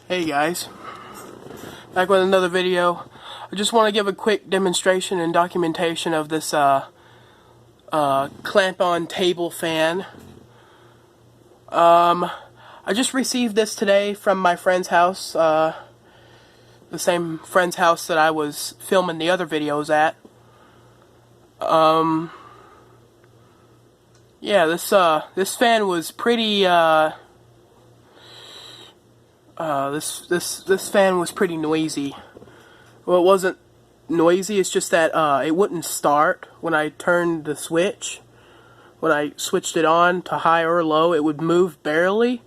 Hey guys, back with another video. I just want to give a quick demonstration and documentation of this clamp-on table fan. I just received this today from my friend's house, the same friend's house that I was filming the other videos at. Yeah, this fan was pretty this fan was pretty noisy. Well, it wasn't noisy, it's just that it wouldn't start when I turned the switch. When I switched it on to high or low, it would move barely.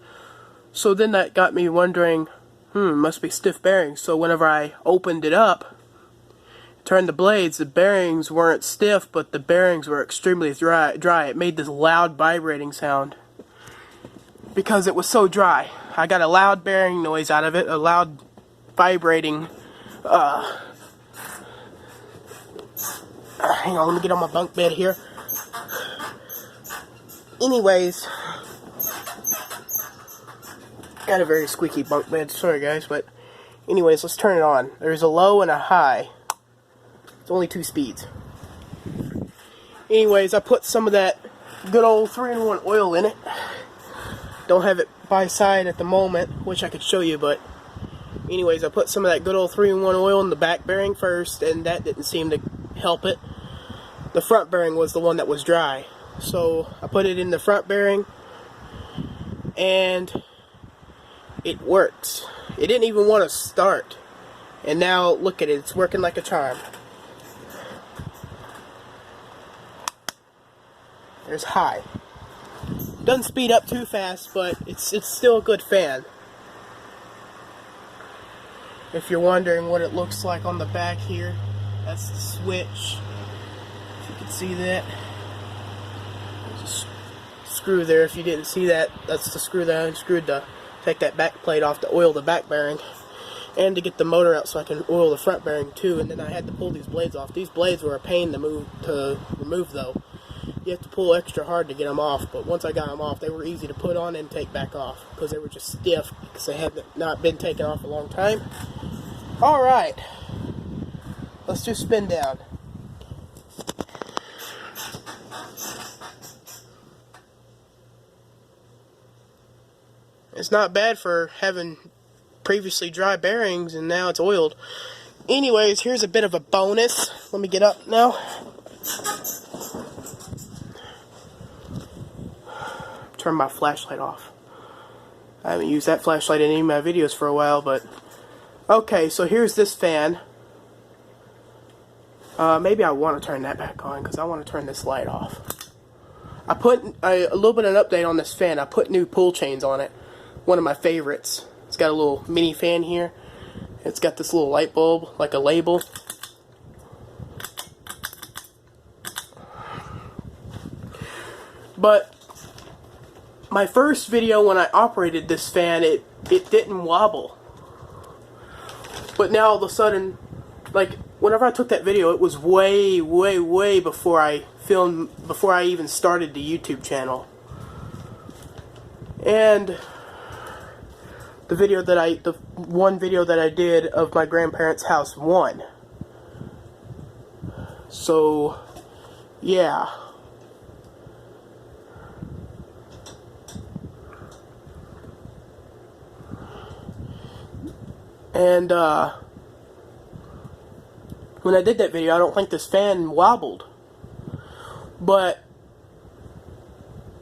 So then that got me wondering, must be stiff bearings. So whenever I opened it up, turned the blades, the bearings weren't stiff, but the bearings were extremely dry. It made this loud vibrating sound because it was so dry. I got a loud bearing noise out of it, a loud vibrating, hang on, let me get on my bunk bed here. Anyways, got a very squeaky bunk bed, sorry guys, but anyways, let's turn it on. There's a low and a high. It's only 2 speeds. Anyways, I put some of that good old 3-in-1 oil in it. Don't have it by side at the moment, which I could show you, but anyways, I put some of that good old 3-in-1 oil in the back bearing first, and that didn't seem to help it. The front bearing was the one that was dry. So I put it in the front bearing, and it works. It didn't even want to start. And now, look at it, it's working like a charm. There's high. Doesn't speed up too fast, but it's still a good fan. If you're wondering what it looks like on the back here, that's the switch. If you can see that. There's a screw there. If you didn't see that, that's the screw that I unscrewed to take that back plate off to oil the back bearing. And to get the motor out so I can oil the front bearing too. And then I had to pull these blades off. These blades were a pain to remove though. You have to pull extra hard to get them off, but once I got them off, they were easy to put on and take back off because they were just stiff because they had not been taken off a long time. Alright, let's do spin down. It's not bad for having previously dry bearings and now it's oiled. Anyways, here's a bit of a bonus. Let me get up now. Turn my flashlight off. I haven't used that flashlight in any of my videos for a while, but okay, so here's this fan. Maybe I want to turn that back on because I want to turn this light off. I put a little bit of an update on this fan. I put new pull chains on it. One of my favorites. It's got a little mini fan here. It's got this little light bulb, like a label. But my first video when I operated this fan, it didn't wobble. But now all of a sudden, like whenever I took that video, it was way before I filmed, before I even started the YouTube channel. And the one video that I did of my grandparents' house won. So, yeah. And, when I did that video, I don't think this fan wobbled. But,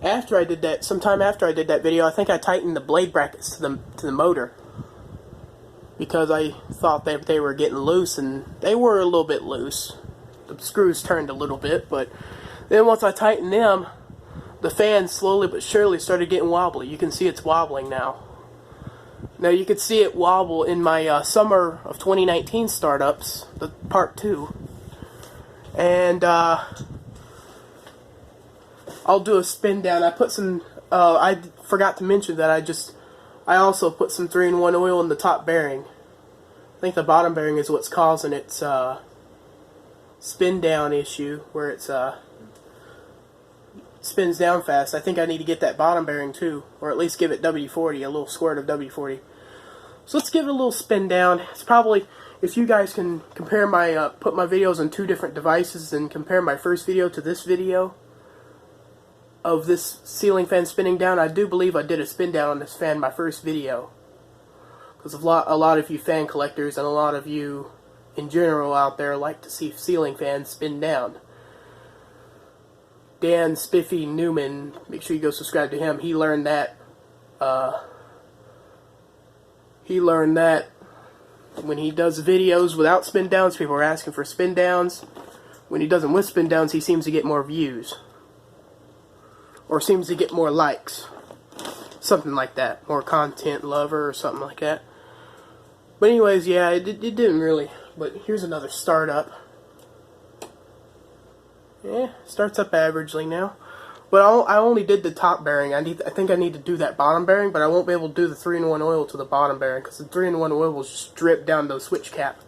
after I did that, sometime after I did that video, I think I tightened the blade brackets to the motor. Because I thought that they were getting loose, and they were a little bit loose. The screws turned a little bit, but then once I tightened them, the fan slowly but surely started getting wobbly. You can see it's wobbling now. Now you could see it wobble in my summer of 2019 startups, the part 2. And I'll do a spin down. I put some, I forgot to mention that I also put some 3-in-1 oil in the top bearing. I think the bottom bearing is what's causing its spin down issue, where it's spins down fast. I think I need to get that bottom bearing too, or at least give it WD-40, a little squirt of WD-40. So let's give it a little spin down. It's probably, if you guys can compare my, put my videos on 2 different devices and compare my first video to this video of this ceiling fan spinning down, I do believe I did a spin down on this fan my first video. Because a lot of you fan collectors and a lot of you in general out there like to see ceiling fans spin down. Dan Spiffy Newman, make sure you go subscribe to him. He learned that when he does videos without spin downs, people are asking for spin downs. When he does them with spin downs, he seems to get more views. Or seems to get more likes. Something like that. More content lover or something like that. But anyways, yeah, it didn't really. But here's another startup. Yeah, starts up averagely now. But I only did the top bearing. I think I need to do that bottom bearing, but I won't be able to do the 3-in-1 oil to the bottom bearing because the 3-in-1 oil will just drip down the switch cap.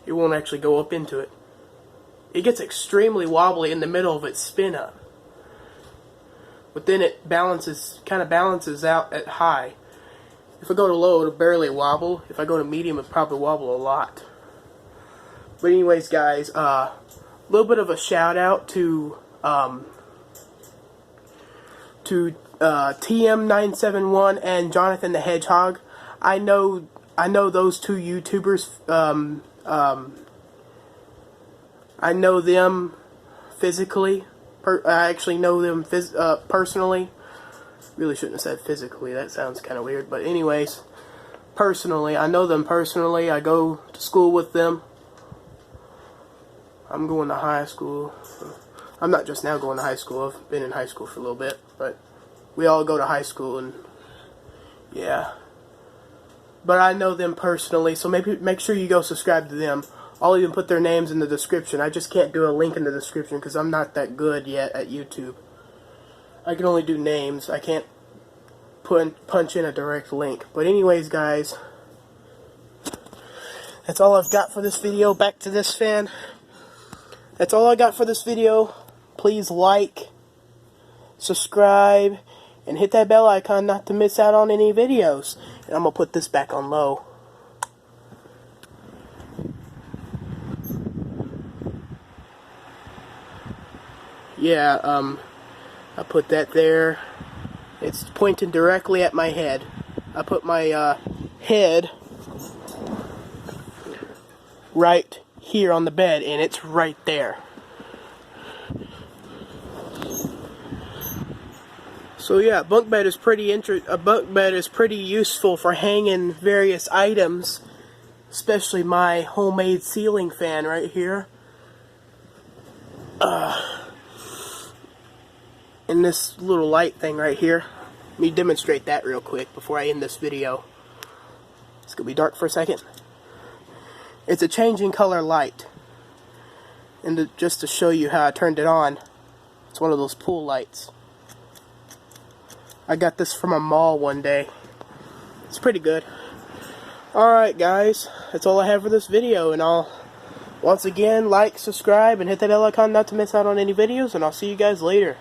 It won't actually go up into it. It gets extremely wobbly in the middle of its spin up. But then it kind of balances out at high. If I go to low, it'll barely wobble. If I go to medium, it'll probably wobble a lot. But anyways, guys, a little bit of a shout out to TM971 and Jonathan the Hedgehog. I know those 2 YouTubers. I know them physically. I actually know them personally. Really shouldn't have said physically. That sounds kind of weird. But anyways, personally, I know them personally. I go to school with them. I'm going to high school. I'm not just now going to high school. I've been in high school for a little bit, but we all go to high school, and yeah. But I know them personally, so maybe make sure you go subscribe to them. I'll even put their names in the description. I just can't do a link in the description because I'm not that good yet at YouTube. I can only do names. I can't punch in a direct link. But anyways, guys, that's all I've got for this video. Back to this fan. That's all I got for this video. Please like, subscribe, and hit that bell icon not to miss out on any videos. And I'm going to put this back on low. Yeah, I put that there. It's pointing directly at my head. I put my head right here on the bed, and it's right there. So yeah, bunk bed is pretty useful for hanging various items, especially my homemade ceiling fan right here. And this little light thing right here. Let me demonstrate that real quick before I end this video. It's gonna be dark for a second. It's a changing color light. And just to show you how I turned it on, it's one of those pool lights. I got this from a mall one day. It's pretty good. Alright guys, that's all I have for this video, and I'll once again like, subscribe, and hit that bell icon not to miss out on any videos, and I'll see you guys later.